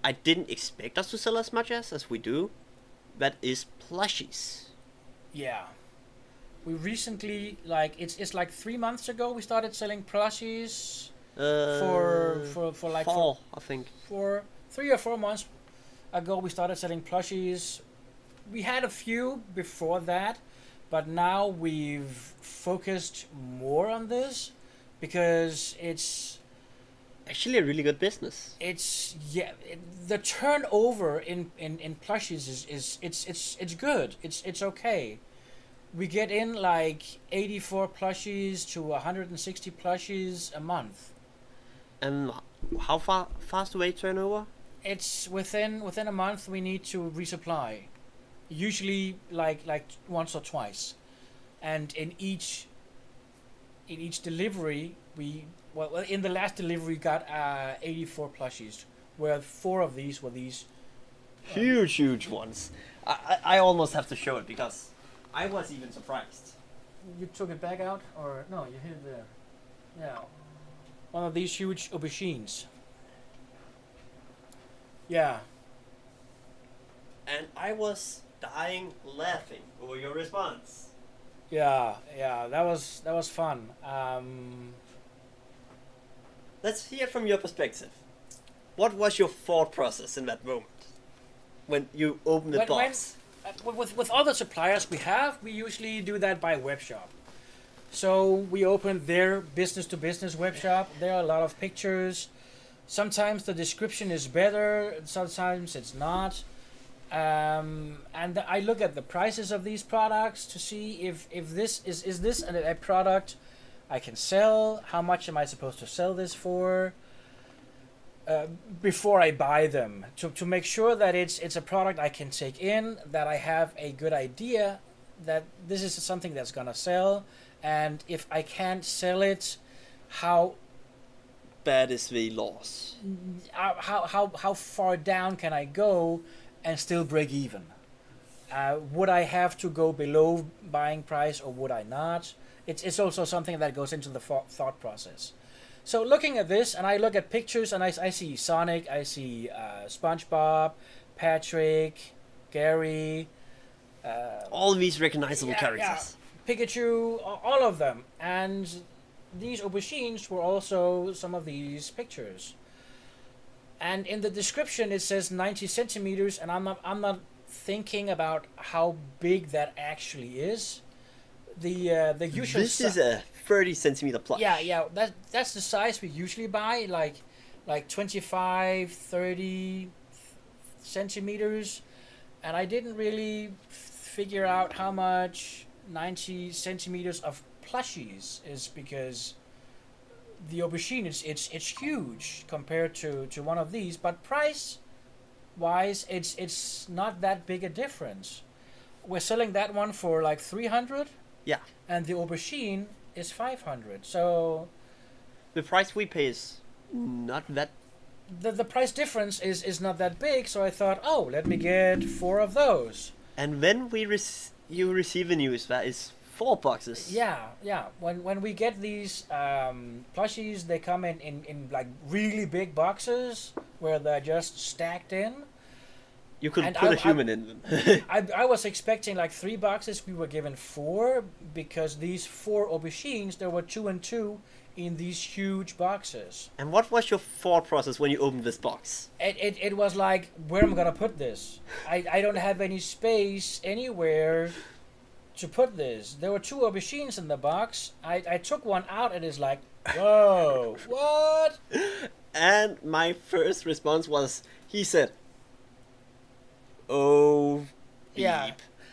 I didn't expect us to sell as much as we do. that is plushies. Yeah. We recently, like, it's like 3 months ago we started selling plushies for like fall, I think. for 3 or 4 months ago we started selling plushies. We had a few before that, but now we've focused more on this because Actually, a really good business. the turnover in plushies is it's good. It's okay. We get in like 84 plushies to 160 plushies a month. And how fast do they turn over? It's within a month we need to resupply. Usually like once or twice. And in each delivery in the last delivery we got 84 plushies, where 4 of these were these Huge ones. I almost have to show it because I was even surprised. You took it back out, or no? You hid it there. Yeah, one of these huge aubergines. Yeah, And I was dying laughing over your response. yeah. That was fun. Let's hear from your perspective. What was your thought process in that moment when you opened the box? With other suppliers we usually do that by web shop. So we open their business to business web shop. There are a lot of pictures. Sometimes the description is better, sometimes it's not. And I look at the prices of these products to see if this is this a product I can sell. How much am I supposed to sell this for? Before I buy them, to make sure that it's a product I can take in, that I have a good idea that this is something that's gonna sell, and if I can't sell it, how Bad is the loss. how far down can I go and still break even? Would I have to go below buying price or would I not? It's also something that goes into the thought process. So looking at this, and I look at pictures, and I see Sonic, I see SpongeBob, Patrick, Gary, All these recognizable characters. Pikachu, all of them, and these aubergines were also some of these pictures. And in the description it says 90 centimeters, and I'm not thinking about how big that actually is. The usual This is a 30 centimeter plush. yeah, that's the size we usually buy, like 25, 30 centimeters, and I didn't really figure out how much 90 centimeters of plushies is, because the aubergine it's huge compared to one of these, but price wise it's not that big a difference. We're selling that one for like 300. Yeah. And the aubergine is 500. So The price we pay is not that. the price difference is not that big, so I thought, oh, let me get 4 of those. And when you receive the news that is 4 boxes. Yeah. When we get these plushies, they come in like really big boxes where they're just stacked in. You could And put a human in them. I was expecting like 3 boxes. We were given 4 because these 4 aubergines, there were 2 and 2 in these huge boxes. And what was your thought process when you opened this box? It was like, where am I gonna put this? I don't have any space anywhere to put this. There were 2 aubergines in the box. I took one out and it's like, whoa, what? And my first response was, he said, "Oh, beep."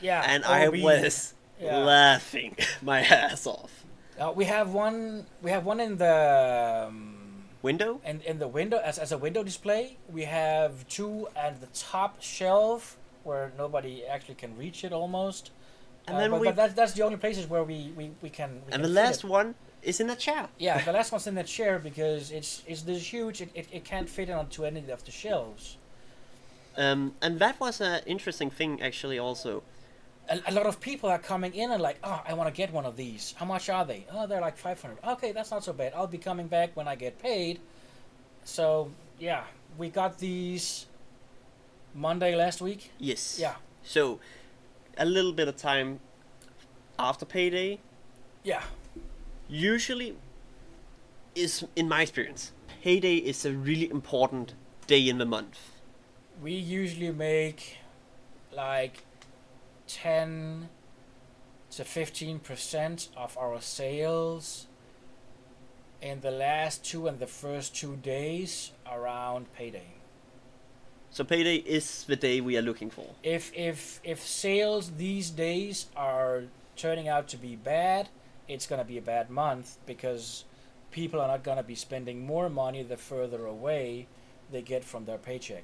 Yeah. And oh, I beep. was Yeah. laughing my ass off. We have one in the Window? in the window as a window display. We have 2 at the top shelf where nobody actually can reach it almost. And then but that's the only places where we can. And the fit last it. one is in a chair. Yeah, the last one's in the chair because it's this huge. It can't fit onto any of the shelves. And that was an interesting thing, actually, also. A lot of people are coming in and like, oh, I want to get one of these. How much are they? Oh, they're like 500. Okay, that's not so bad. I'll be coming back when I get paid. So yeah, we got these Monday last week. Yes. Yeah. So a little bit of time after payday Yeah. usually is, in my experience, payday is a really important day in the month. We usually make like 10 to 15% of our sales in the last 2 and the first 2 days around payday. So payday is the day we are looking for. If sales these days are turning out to be bad, it's gonna be a bad month because people are not gonna be spending more money the further away they get from their paycheck.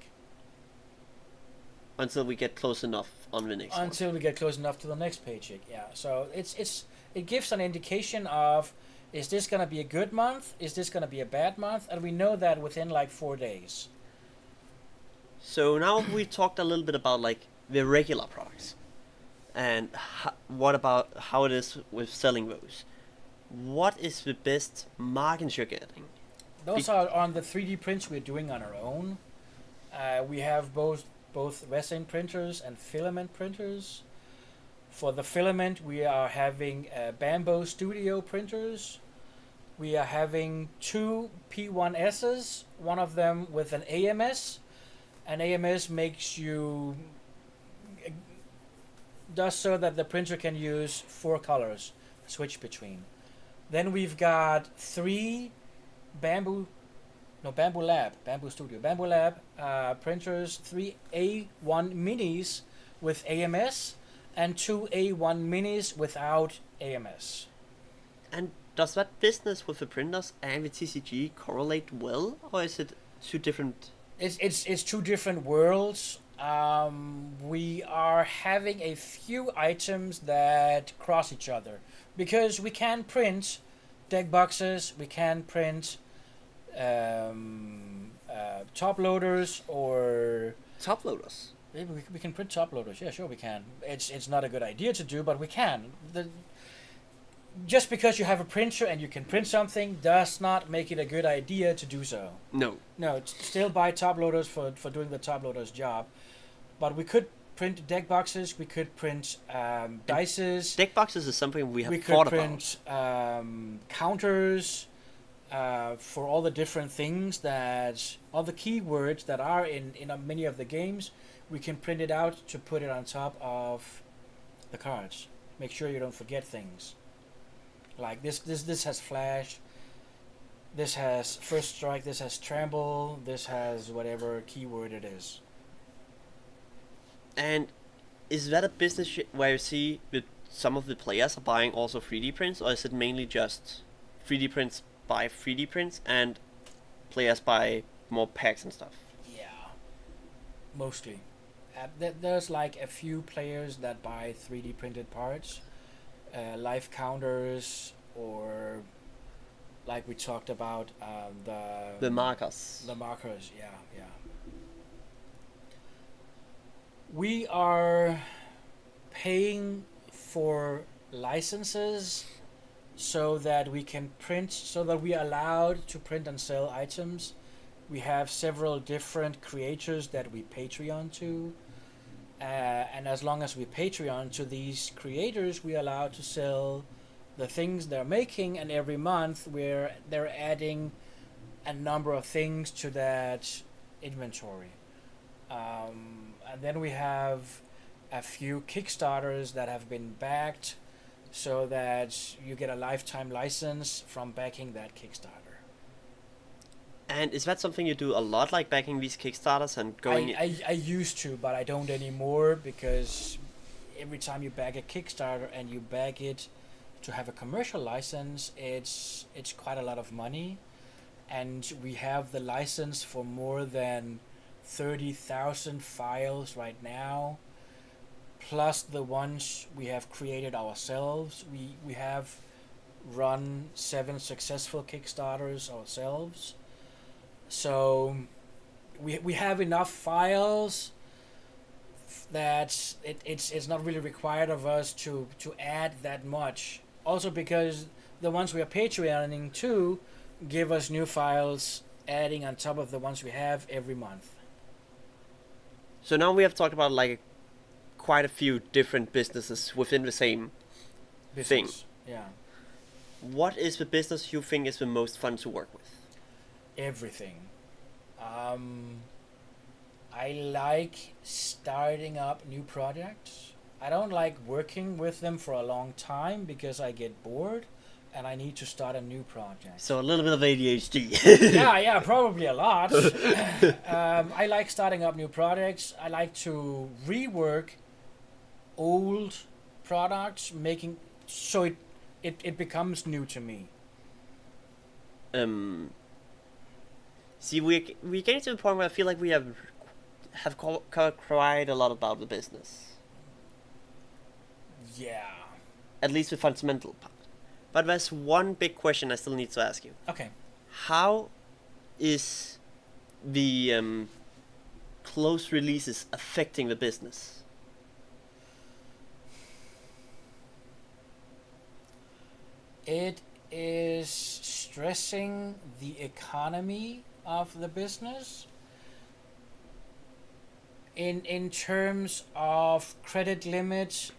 Until we get close enough on the next Until we get close enough to the next paycheck, yeah. So it gives an indication of, is this gonna be a good month? Is this gonna be a bad month? And we know that within like 4 days. So now we talked a little bit about like the regular products, and what about how it is with selling those? What is the best margins you're getting? Those are on the 3D prints we're doing on our own. We have both resin printers and filament printers. For the filament, we are having Bamboo Studio printers. We are having two P1Ss, one of them with an AMS. An AMS does so that the printer can use 4 colors, switch between. Then we've got three Bamboo Lab printers, 3 A1 minis with AMS and 2 A1 minis without AMS. And does that business with the printers and the TCG correlate well, or is it two different? It's two different worlds. We are having a few items that cross each other because we can print deck boxes, we can print top loaders or Top loaders. maybe we can print top loaders. Yeah, sure we can. It's not a good idea to do, but we can. Just because you have a printer and you can print something does not make it a good idea to do so. No. No, still buy top loaders for doing the top loaders job. But we could print deck boxes, we could print dices. Deck boxes is something we We have could thought print counters for all the different things that, all the keywords that are in many of the games. We can print it out to put it on top of the cards. Make sure you don't forget things. Like this has flash. This has first strike. This has tremble. This has whatever keyword it is. And is that a business where you see that some of the players are buying also 3D prints, or is it mainly just 3D prints buy 3D prints and players buy more packs and stuff? Yeah, mostly. There's like a few players that buy 3D printed parts, life counters, or like we talked about The markers. The markers, yeah. We are paying for licenses so that we can print, so that we are allowed to print and sell items. We have several different creators that we Patreon to. And as long as we Patreon to these creators, we are allowed to sell the things they're making, and every month they're adding a number of things to that inventory. And then we have a few Kickstarters that have been backed so that you get a lifetime license from backing that Kickstarter. And is that something you do a lot, like backing these Kickstarters and going? I used to, but I don't anymore, because every time you back a Kickstarter and you back it to have a commercial license, it's quite a lot of money, and we have the license for more than 30,000 files right now, plus the ones we have created ourselves. We have run 7 successful Kickstarters ourselves, so we have enough files that it's not really required of us to add that much. Also because the ones we are Patreoning to give us new files, adding on top of the ones we have every month. So now we have talked about like quite a few different businesses within the same thing. Business. Yeah. What is the business you think is the most fun to work with? Everything. I like starting up new projects. I don't like working with them for a long time because I get bored and I need to start a new project. So a little bit of ADHD. Yeah, probably a lot. I like starting up new projects. I like to rework old products, making so it becomes new to me. See, we're getting to the point where I feel like we have covered quite a lot about the business. Yeah. At least the fundamental part. But there's one big question I still need to ask you. Okay. How is the close releases affecting the business? It is stressing the economy of the business in terms of credit limits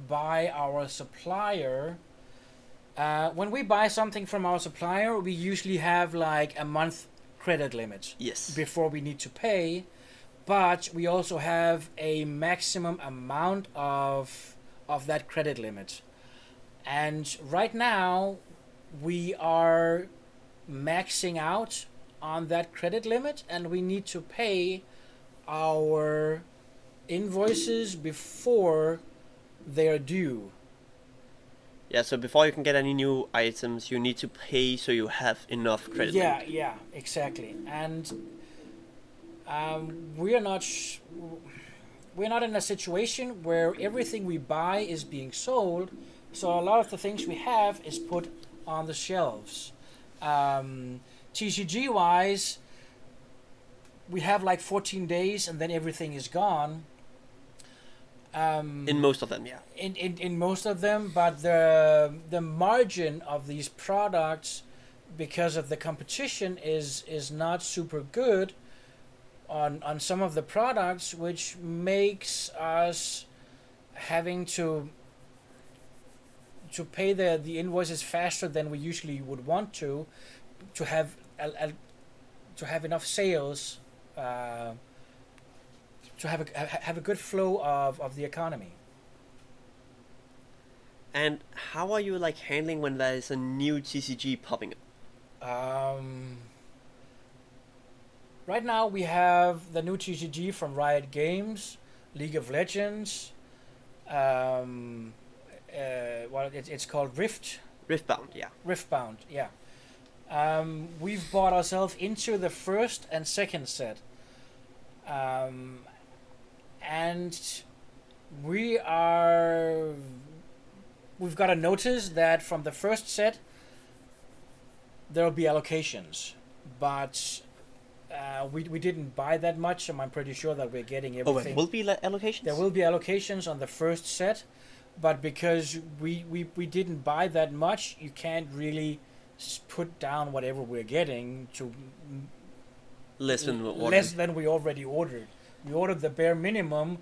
by our supplier. When we buy something from our supplier, we usually have like a month credit limit Yes. before we need to pay, but we also have a maximum amount of that credit limit. And right now, we are maxing out on that credit limit, and we need to pay our invoices before they are due. Yeah, so before you can get any new items, you need to pay so you have enough credit. Yeah, exactly. And we're not in a situation where everything we buy is being sold. So a lot of the things we have is put on the shelves. TCG wise, we have like 14 days and then everything is gone. In most of them, yeah. In most of them, but the margin of these products, because of the competition, is not super good on some of the products, which makes us having to pay the invoices faster than we usually would want to have to have enough sales, to have a good flow of the economy. And how are you like handling when there is a new TCG popping up? Right now we have the new TCG from Riot Games, League of Legends. It's called Riftbound, yeah. Riftbound, yeah. We've bought ourselves into the first and second set. And we've got a notice that from the first set there will be allocations, but we didn't buy that much, and I'm pretty sure that we're getting everything. Oh, there will be allocations? There will be allocations on the first set, but because we didn't buy that much, you can't really put down whatever we're getting to less than we already ordered. We ordered the bare minimum,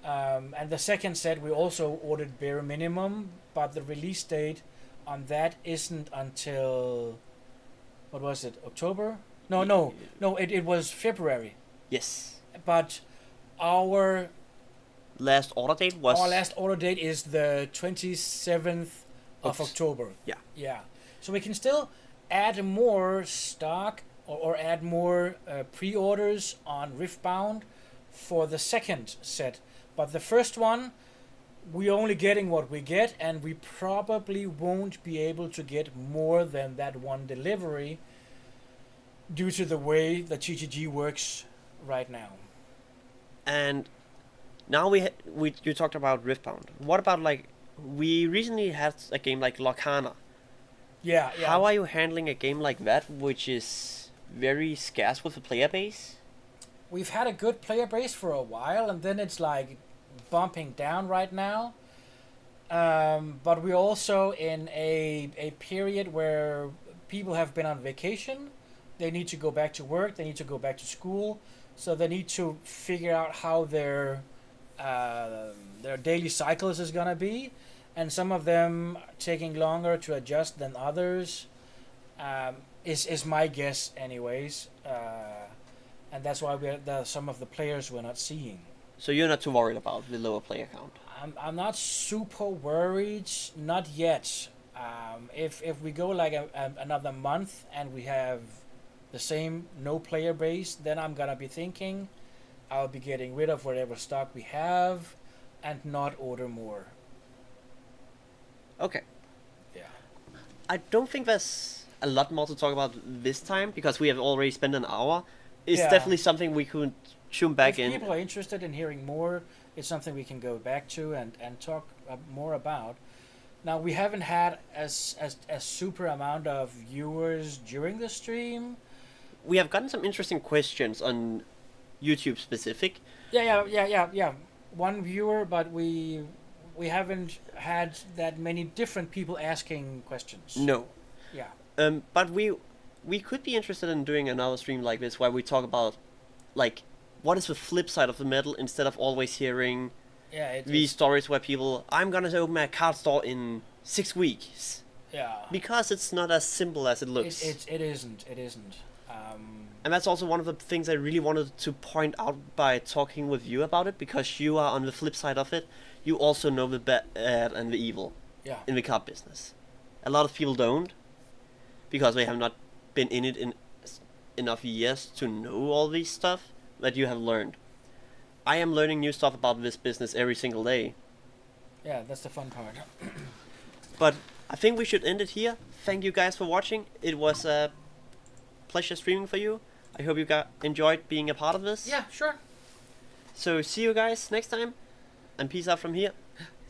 and the second set we also ordered bare minimum, but the release date on that isn't until, what was it, October? No, it was February. Yes. But our last order date was... Our last order date is the 27th of October. Yeah. Yeah. So we can still add more stock or add more pre-orders on Riftbound for the second set. But the first one, we're only getting what we get, and we probably won't be able to get more than that one delivery due to the way the TGG works right now. And now you talked about Riftbound. What about, like, we recently had a game like Locana. Yeah. How are you handling a game like that, which is very scarce with the player base? We've had a good player base for a while, and then it's like bumping down right now. But we're also in a period where people have been on vacation. They need to go back to work. They need to go back to school. So they need to figure out how their their daily cycles is gonna be, and some of them taking longer to adjust than others. Is my guess, anyways, and that's why some of the players we're not seeing. So you're not too worried about the lower player count. I'm not super worried, not yet. If we go like another month and we have the same no player base, then I'm gonna be thinking I'll be getting rid of whatever stock we have and not order more. Okay. Yeah. I don't think there's a lot more to talk about this time because we have already spent an hour. It's Yeah. definitely something we could tune back If in. people are interested in hearing more, it's something we can go back to and talk more about. Now, we haven't had as super amount of viewers during the stream. We have gotten some interesting questions on YouTube specific. Yeah. One viewer, but we haven't had that many different people asking questions. No. Yeah. But we could be interested in doing another stream like this where we talk about like what is the flip side of the medal instead of always hearing Yeah. these stories where people I'm gonna open a card store in 6 weeks. Yeah. Because it's not as simple as it looks. It isn't. It isn't. And that's also one of the things I really wanted to point out by talking with you about it, because you are on the flip side of it. You also know the bad and the evil Yeah. in the card business. A lot of people don't, because they have not been in it in enough years to know all these stuff that you have learned. I am learning new stuff about this business every single day. Yeah, that's the fun part. But I think we should end it here. Thank you guys for watching. It was a pleasure streaming for you. I hope you enjoyed being a part of this. Yeah, sure. So see you guys next time, and peace out from here.